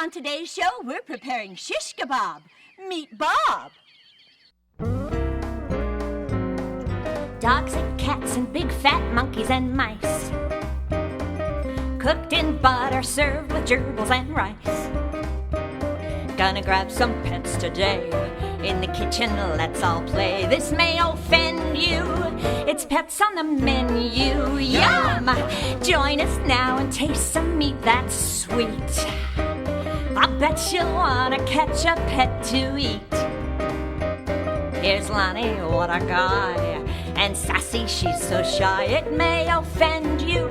On today's show, we're preparing shish kebab. Meet Bob. Dogs and cats and big fat monkeys and mice, cooked in butter, served with gerbils and rice. Gonna grab some pets today. In the kitchen, let's all play. This may offend you. It's pets on the menu. Yum! Join us now and taste some meat that's sweet. I bet you'll wanna catch a pet to eat. Here's Lonnie, what a guy. And Sassy, she's so shy. It may offend you.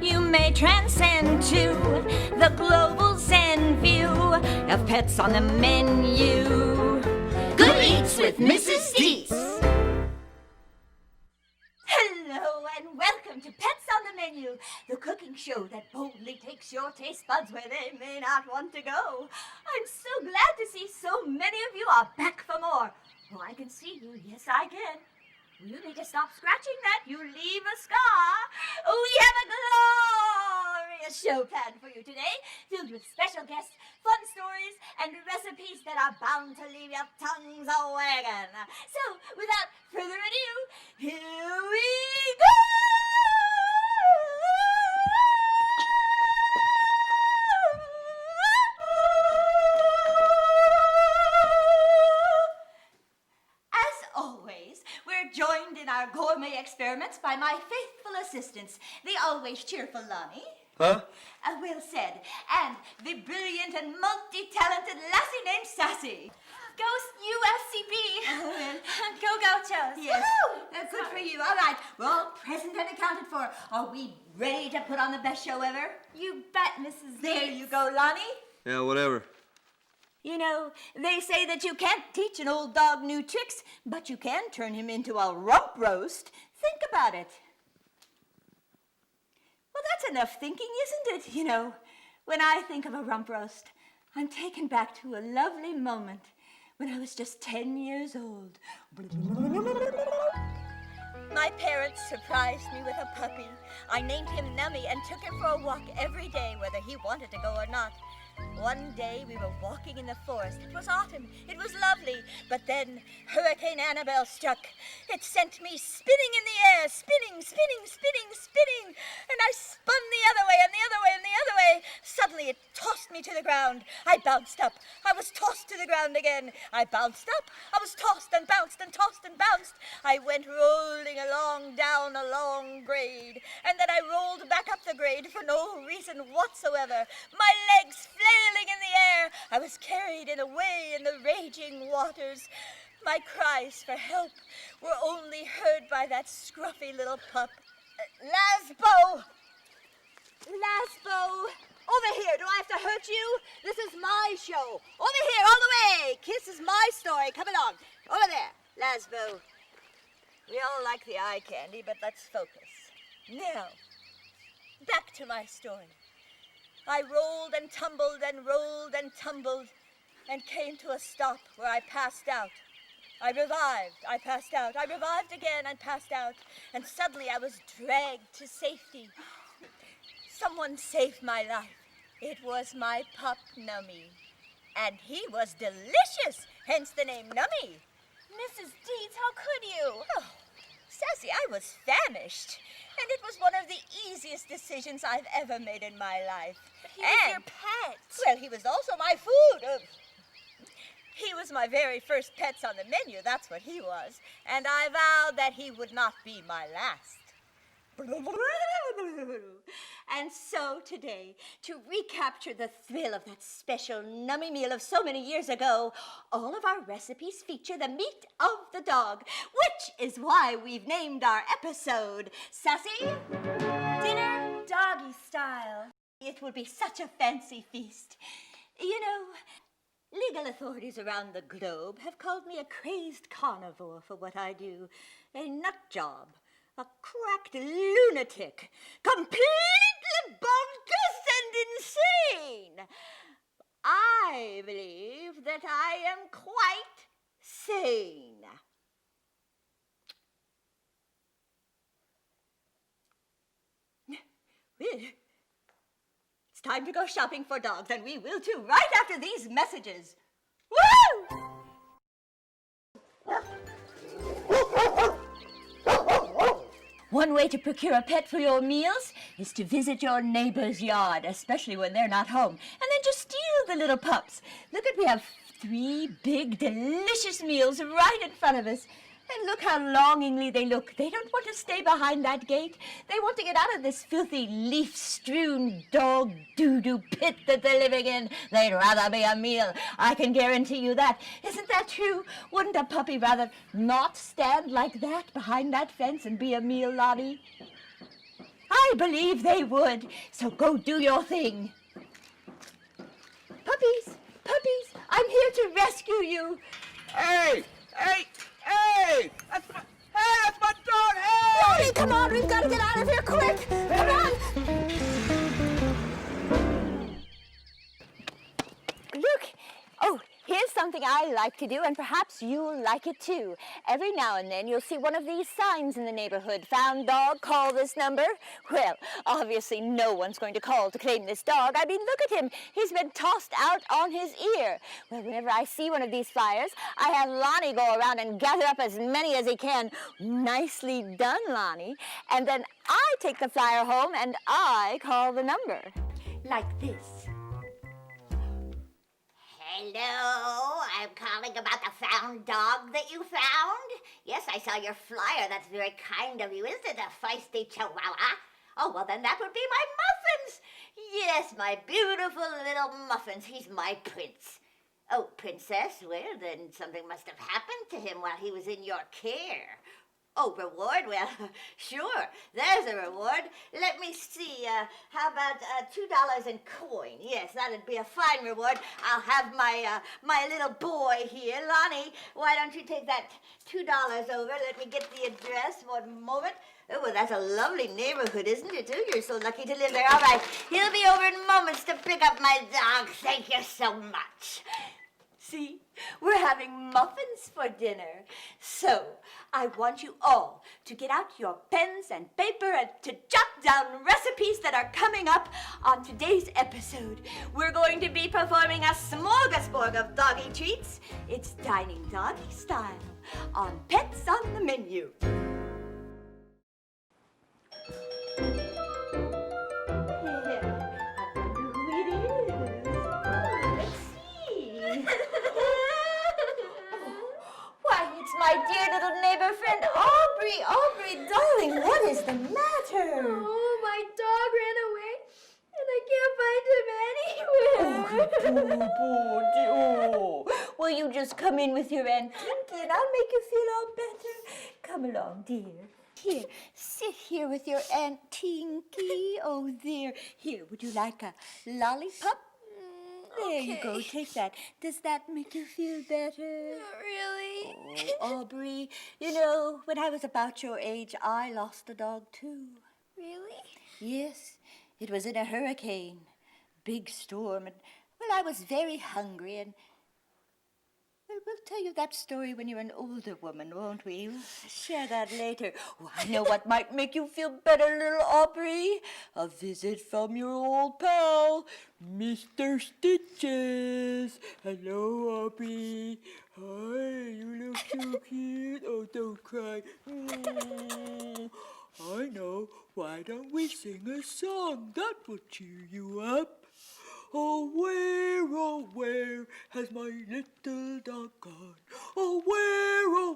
You may transcend to the global Zen view of pets on the menu. Good Eats with Mrs. Deets. Hello and welcome to Pets on the Menu, the cooking show that boldly takes your taste buds where they may not want to go. I'm so glad to see so many of you are back for more. Oh, I can see you. Yes, I can. You need to stop scratching that. You leave a scar. We have a glorious show planned for you today, filled with special guests, fun stories, and recipes that are bound to leave your tongues a-wagging. So, without further ado, here we go! Joined in our gourmet experiments by my faithful assistants, the always cheerful Lonnie. Will said, and the brilliant and multi-talented lassie named Sassy. Go UFCB! Go Gauchos! Yes, good for you. All right, we're all present and accounted for. Are we ready to put on the best show ever? You bet, Mrs. There Deets. you go, Lonnie. Yeah, whatever. You know, they say that you can't teach an old dog new tricks, but you can turn him into a rump roast. Think about it. Well, that's enough thinking, isn't it? You know, when I think of a rump roast, I'm taken back to a lovely moment when I was just 10 years old. My parents surprised me with a puppy. I named him Nummy and took him for a walk every day, whether he wanted to go or not. One day we were walking in the forest. It was autumn. It was lovely. But then Hurricane Annabelle struck. It sent me spinning in the air, spinning. And I spun the other way and the other way and the other way. Suddenly it tossed me to the ground. I bounced up. I was tossed to the ground again. I bounced up. I was tossed and bounced and tossed and bounced. I went rolling along down a long grade. And then I rolled back up the grade for no reason whatsoever. My legs flailing in the air. I was carried away in the raging waters. My cries for help were only heard by that scruffy little pup. Lasbo! Over here. Do I have to hurt you? This is my show. Over here, all the way. Kiss is my story. Come along. Over there, Lasbo. We all like the eye candy, but let's focus. Now, back to my story. I rolled and tumbled and came to a stop where I passed out. I revived, I passed out. I revived again and passed out. And suddenly I was dragged to safety. Someone saved my life. It was my pup, Nummy. And he was delicious, hence the name Nummy. Mrs. Deets, how could you? Oh, Sassy, I was famished. And it was one of the easiest decisions I've ever made in my life. But he was your pet. Well, he was also my food. He was my very first pets on the menu, that's what he was. And I vowed that he would not be my last. And so today, to recapture the thrill of that special Nummy meal of so many years ago, all of our recipes feature the meat of the dog, which is why we've named our episode Sassy Dinner doggy style. It will be such a fancy feast. You know, legal authorities around the globe have called me a crazed carnivore for what I do, a nut job, a cracked lunatic, completely bonkers and insane. I believe that I am quite sane. Well, time to go shopping for dogs, and we will too, right after these messages. Woo! One way to procure a pet for your meals is to visit your neighbor's yard, especially when they're not home, and then just steal the little pups. Look at, we have 3 big, delicious meals right in front of us. And look how longingly they look. They don't want to stay behind that gate. They want to get out of this filthy, leaf-strewn dog doo-doo pit that they're living in. They'd rather be a meal. I can guarantee you that. Isn't that true? Wouldn't a puppy rather not stand like that behind that fence and be a meal, Lonnie? I believe they would. So go do your thing. Puppies, puppies, I'm here to rescue you. Hey! Hey! Hey! That's my dog! Hey! Lonnie, come on, we've got to get out of here quick. Come on. Look. Oh, here's something I like to do, and perhaps you'll like it too. Every now and then you'll see one of these signs in the neighborhood. Found dog, call this number. Well, obviously no one's going to call to claim this dog. I mean, look at him. He's been tossed out on his ear. Well, whenever I see one of these flyers, I have Lonnie go around and gather up as many as he can. Nicely done, Lonnie. And then I take the flyer home and I call the number. Like this. Hello, I'm calling about the found dog that you found. Yes, I saw your flyer. That's very kind of you. Is it a feisty chihuahua? Oh, well, then that would be my muffins. Yes, my beautiful little muffins. He's my prince. Oh, princess, well, then something must have happened to him while he was in your care. Oh, reward? Well, sure, there's a reward. Let me see, how about $2 in coin? Yes, that'd be a fine reward. I'll have my little boy here. Lonnie, why don't you take that $2 over? Let me get the address. One moment. Oh, well, that's a lovely neighborhood, isn't it? Oh, you're so lucky to live there. All right, he'll be over in moments to pick up my dog. Thank you so much. See, we're having muffins for dinner. So, I want you all to get out your pens and paper and to jot down recipes that are coming up on today's episode. We're going to be performing a smorgasbord of doggy treats. It's dining doggy style on Pets on the Menu. My dear little neighbor friend, Aubrey, Aubrey, darling, what is the matter? Oh, my dog ran away, and I can't find him anywhere. Oh, will you just come in with your Aunt Tinky and I'll make you feel all better? Come along, dear. Here, sit here with your Aunt Tinky. Oh, there. Here, would you like a lollipop? There you go, take that. Does that make you feel better? Not really. Oh, Aubrey, you know, when I was about your age, I lost a dog too. Really? Yes, it was in a hurricane, big storm, and, well, I was very hungry, and, well, we'll tell you that story when you're an older woman, won't we? We'll share that later. Oh, I know what might make you feel better, little Aubrey. A visit from your old pal, Mr. Stitches. Hello, Aubrey. Hi, you look so cute. Oh, don't cry. I know. Why don't we sing a song that will cheer you up? Oh, where has my little dog gone? Oh,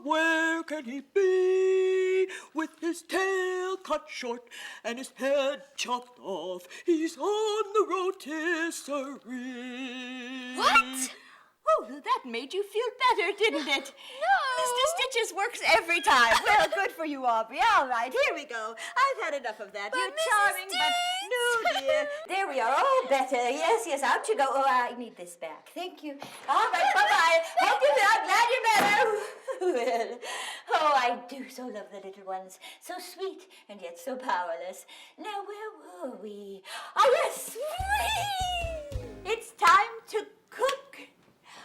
where can he be? With his tail cut short and his head chopped off, he's on the rotisserie. What? Oh, that made you feel better, didn't it? No. Mr. Stitches works every time. Well, good for you, Aubrey. All right, here we go. I've had enough of that. But You're Mrs. charming, but no, dear. There we are, all better. Yes, out you go. Oh, I need this back. Thank you. All right, bye-bye. Hope I'm glad you're better. Well, oh, I do so love the little ones. So sweet and yet so powerless. Now, where were we? Ah, yes, it's time to cook.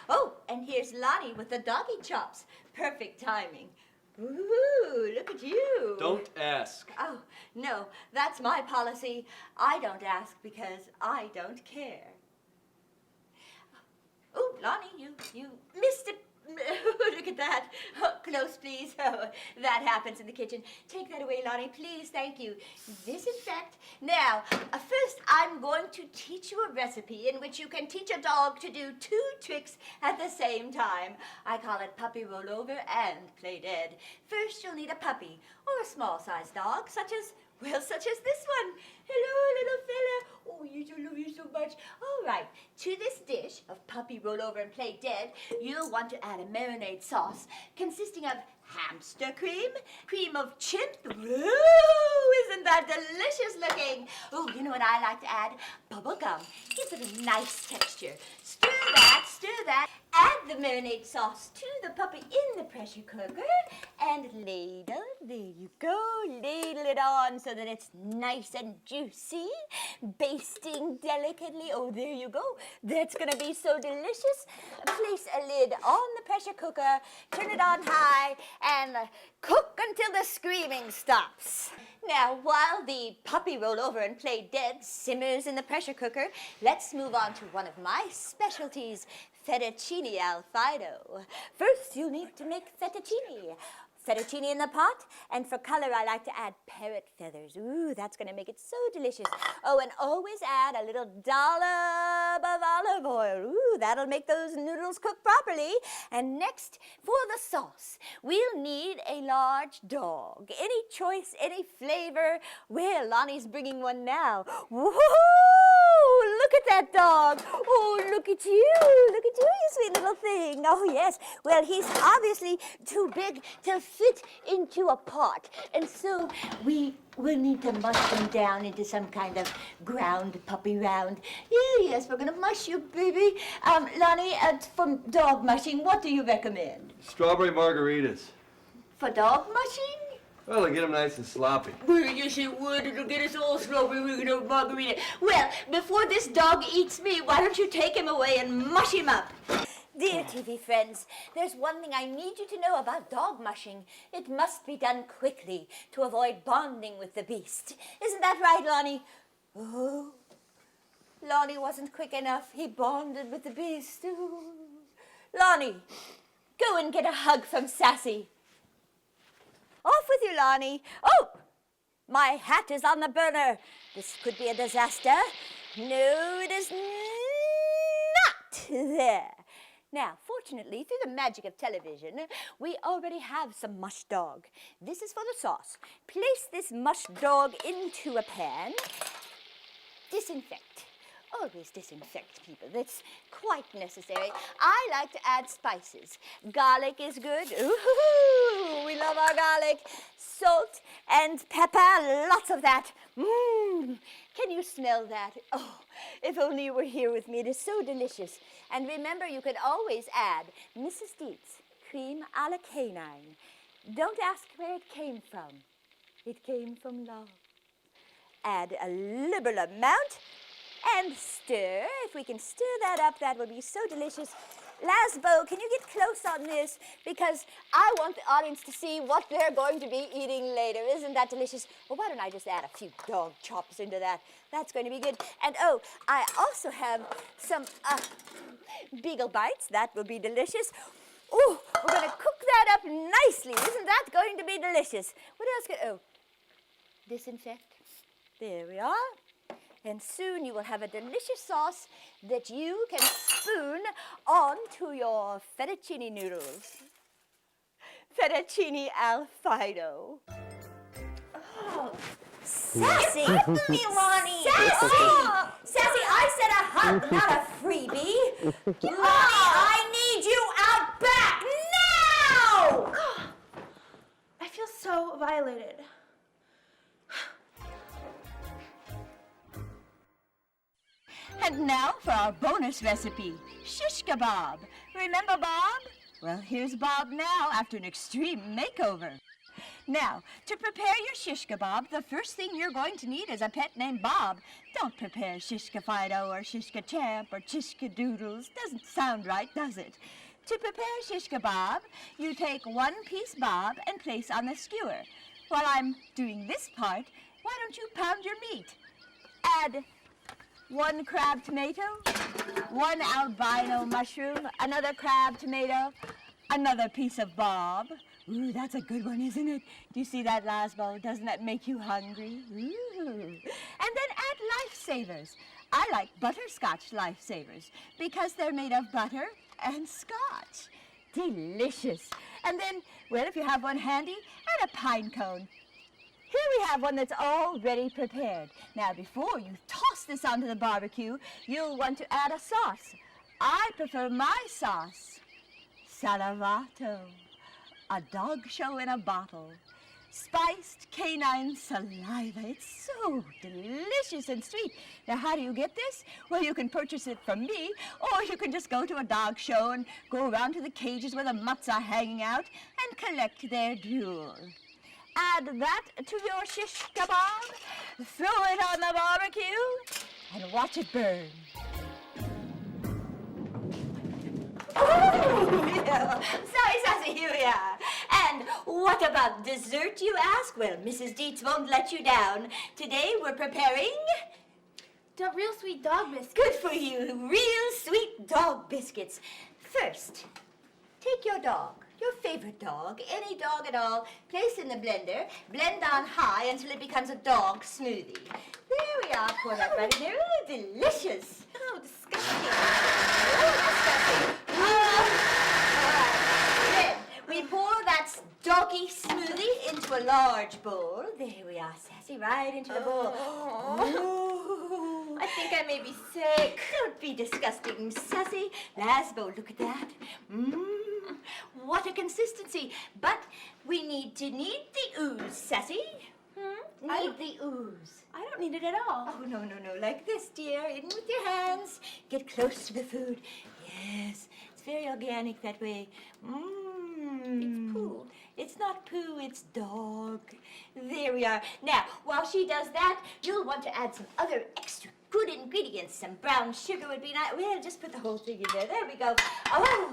Oh, and here's Lonnie with the doggy chops. Perfect timing. Ooh, look at you. Don't ask. Oh, no, that's my policy. I don't ask because I don't care. Oh, Lonnie, you missed it. Look at that. Oh, close, please. Oh, that happens in the kitchen. Take that away, Lonnie, please. Thank you. Disinfect. Now, first I'm going to teach you a recipe in which you can teach a dog to do 2 tricks at the same time. I call it puppy rollover and play dead. First, you'll need a puppy or a small-sized dog, such as this one. Hello, little fella. Oh, yes, I love you so much. All right, to this dish of puppy rollover and play dead, you'll want to add a marinade sauce consisting of hamster cream, cream of chimp. Ooh, isn't that delicious looking? Oh, you know what I like to add? Bubble gum. Gives it a nice texture. Stir that. Add the marinade sauce to the puppy in the pressure cooker and ladle. There you go. Ladle it on so that it's nice and juicy. Basting delicately. Oh, there you go. That's going to be so delicious. Place a lid on the pressure cooker. Turn it on high and cook until the screaming stops. Now, while the puppy rollover and play dead simmers in the pressure cooker, let's move on to one of my specialties, fettuccine alfredo. First, you'll need to make fettuccine. Fettuccine in the pot, and for color I like to add parrot feathers. Ooh, that's going to make it so delicious. Oh, and always add a little dollop of olive oil. Ooh, that'll make those noodles cook properly. And next, for the sauce, we'll need a large dog. Any choice, any flavor. Well, Lonnie's bringing one now. Woohoo! Look at that dog. Oh, look at you. Look at you, you sweet little thing. Oh, yes. Well, he's obviously too big to fit into a pot. And so we will need to mush him down into some kind of ground puppy round. Yes, we're going to mush you, baby. Lonnie, for dog mushing, what do you recommend? Strawberry margaritas. For dog mushing? Well, they get them nice and sloppy. Well, yes, it would. It'll get us all strawberry margarita. Well, before this dog eats me, why don't you take him away and mush him up? Dear TV friends, there's one thing I need you to know about dog mushing. It must be done quickly to avoid bonding with the beast. Isn't that right, Lonnie? Oh, Lonnie wasn't quick enough. He bonded with the beast. Ooh. Lonnie, go and get a hug from Sassy. Off with you, Lonnie. Oh, my hat is on the burner. This could be a disaster. No, it is not. There. Now, fortunately, through the magic of television, we already have some mush dog. This is for the sauce. Place this mush dog into a pan. Disinfect. Always disinfect, people. That's quite necessary. I like to add spices. Garlic is good. Ooh, we love our garlic. Salt and pepper, lots of that. Mmm, can you smell that? Oh, if only you were here with me. It is so delicious. And remember, you can always add Mrs. Deets cream a la canine. Don't ask where it came from. It came from love. Add a liberal amount and stir. If we can stir that up, that will be so delicious. Lasbo, can you get close on this? Because I want the audience to see what they're going to be eating later. Isn't that delicious? Well, why don't I just add a few dog chops into that? That's going to be good. And oh, I also have some beagle bites. That will be delicious. Oh, we're going to cook that up nicely. Isn't that going to be delicious? What else? Oh, disinfect. There we are. And soon you will have a delicious sauce that you can spoon onto your fettuccine noodles. Fettuccine Alfredo. Oh, Sassy! Give me, Lonnie! Sassy! Oh, Sassy, I said a hug, not a freebie. Lonnie, I need you out back now! I feel so violated. And now for our bonus recipe, shish kebab. Remember Bob? Well, here's Bob now after an extreme makeover. Now, to prepare your shish kebab, the first thing you're going to need is a pet named Bob. Don't prepare shishka Fido or shishka Champ or shishka Doodles. Doesn't sound right, does it? To prepare shish kebab, you take 1 piece bob and place on the skewer. While I'm doing this part, why don't you pound your meat? Add 1 crab tomato, 1 albino mushroom, another crab tomato, another piece of bob. Ooh, that's a good one, isn't it? Do you see that, Laszlo? Doesn't that make you hungry? Ooh. And then add lifesavers. I like butterscotch lifesavers because they're made of butter and scotch. Delicious. And then, well, if you have one handy, add a pine cone. Here we have one that's already prepared. Now, before you toss this onto the barbecue, you'll want to add a sauce. I prefer my sauce, Salavato, a dog show in a bottle. Spiced canine saliva. It's so delicious and sweet. Now, how do you get this? Well, you can purchase it from me, or you can just go to a dog show and go around to the cages where the mutts are hanging out and collect their drool. Add that to your shish kebab, throw it on the barbecue, and watch it burn. Oh, yeah. Sorry, Sassy, here we are. And what about dessert, you ask? Well, Mrs. Dietz won't let you down. Today we're preparing... The real sweet dog biscuit. Good for you, real sweet dog biscuits. First, take your dog, your favorite dog, any dog at all, place in the blender, blend on high until it becomes a dog smoothie. There we are, pour that right in there. Ooh, delicious. Oh, disgusting. Then we pour that doggy smoothie into a large bowl. There we are, Sassy, right into the bowl. Ooh. I think I may be sick. Don't be disgusting, Sassy. Laszlo, look at that. What a consistency. But we need the ooze, Sassy. Need the ooze. I don't need it at all. Oh, no, like this, dear. In with your hands. Get close to the food. Yes, it's very organic that way. It's poo. It's not poo, it's dog. There we are. Now, while she does that, you'll want to add some other extra good ingredients. Some brown sugar would be nice. Well, just put the whole thing in there. There we go. Oh,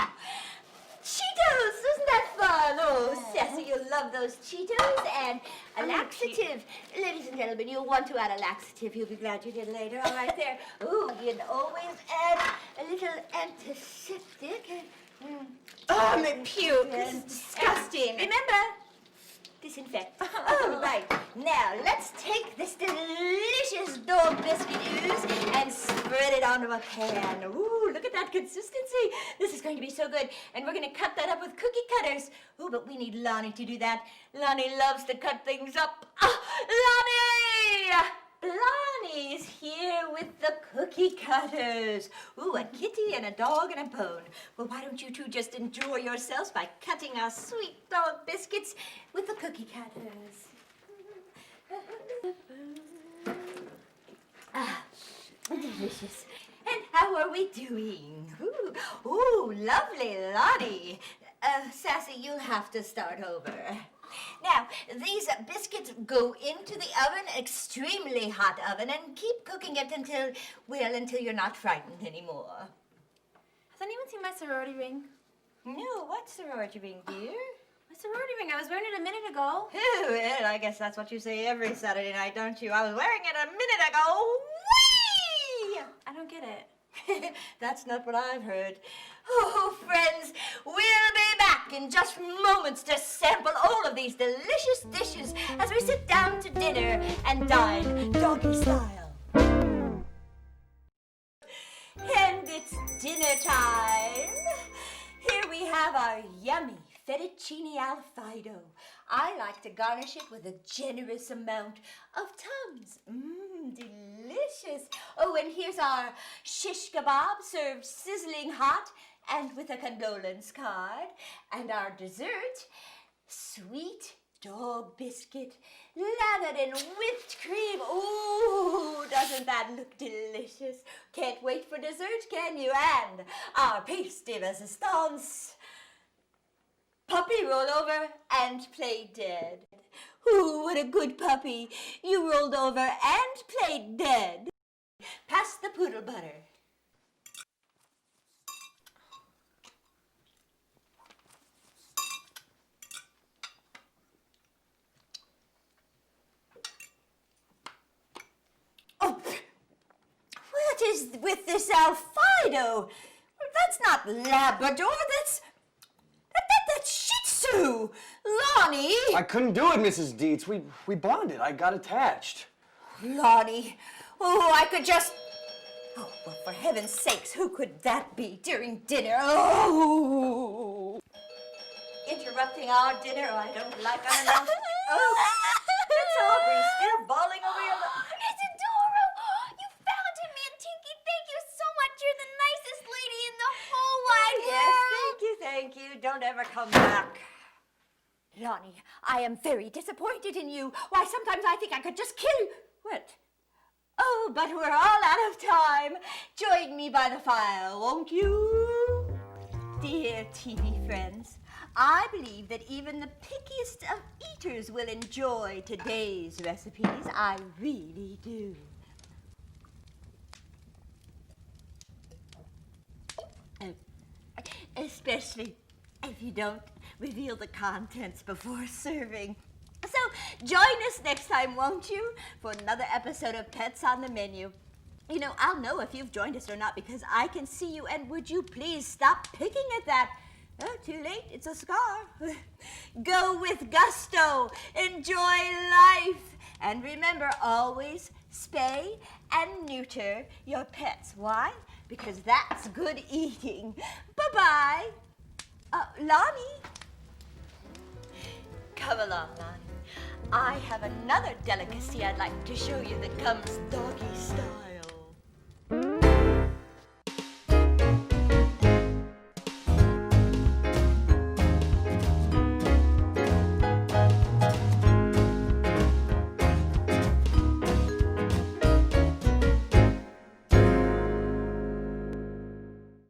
Cheetos! Isn't that fun? Oh, Sassy, you'll love those Cheetos. And a laxative. Ladies and gentlemen, you'll want to add a laxative. You'll be glad you did later. All right, there. Ooh, you can always add a little antiseptic. Oh, I'm gonna puke. This is disgusting. Remember, disinfect. All right. Now, let's take this delicious dog biscuit ooze and spread it onto a pan. Ooh, look at that consistency. This is going to be so good. And we're going to cut that up with cookie cutters. Ooh, but we need Lonnie to do that. Lonnie loves to cut things up. Lonnie! Lonnie's here with the cookie cutters. Ooh, a kitty and a dog and a bone. Well, why don't you two just enjoy yourselves by cutting our sweet dog biscuits with the cookie cutters? Delicious. And how are we doing? Ooh, lovely, Lonnie. Sassy, you'll have to start over. Now, these biscuits go into the oven, extremely hot oven, and keep cooking it until you're not frightened anymore. Has anyone seen my sorority ring? No, what sorority ring, dear? My sorority ring. I was wearing it a minute ago. Well, I guess that's what you say every Saturday night, don't you? I was wearing it a minute ago. Whee! I don't get it. That's not what I've heard. Oh, friends, we'll be back in just moments to sample all of these delicious dishes as we sit down to dinner and dine doggy style. And it's dinner time. Here we have our yummy fettuccine alfredo. I like to garnish it with a generous amount of Tums. Delicious. Oh, and here's our shish kebab served sizzling hot and with a condolence card. And our dessert, sweet dog biscuit lathered in whipped cream. Ooh, doesn't that look delicious? Can't wait for dessert, can you? And our piece de resistance, puppy roll over and play dead. Ooh, what a good puppy. You rolled over and played dead. Pass the poodle butter. with this Alfido. That's not Labrador, that's Shih Tzu. Lonnie. I couldn't do it, Mrs. Dietz. We bonded. I got attached. Lonnie. Oh, I could just... Oh, well, for heaven's sakes, who could that be during dinner? Oh! Interrupting our dinner, I don't like unannounced... Oh, it's Aubrey still bawling over your... Isidoro! You found him, Antinky! Thank you so much! You're the nicest lady in the whole wide world! Yes, thank you. Don't ever come back. Lonnie, I am very disappointed in you. Why, sometimes I think I could just kill you. What? Oh, but we're all out of time. Join me by the fire, won't you? Dear TV friends, I believe that even the pickiest of eaters will enjoy today's recipes. I really do. Especially if you don't reveal the contents before serving. So join us next time, won't you, for another episode of Pets on the Menu. You know, I'll know if you've joined us or not because I can see you, and would you please stop picking at that? Oh, too late, it's a scar. Go with gusto, enjoy life, and remember, always spay and neuter your pets. Why? Because that's good eating. Bye-bye. Lonnie. Come along, Lonnie. I have another delicacy I'd like to show you that comes doggy style.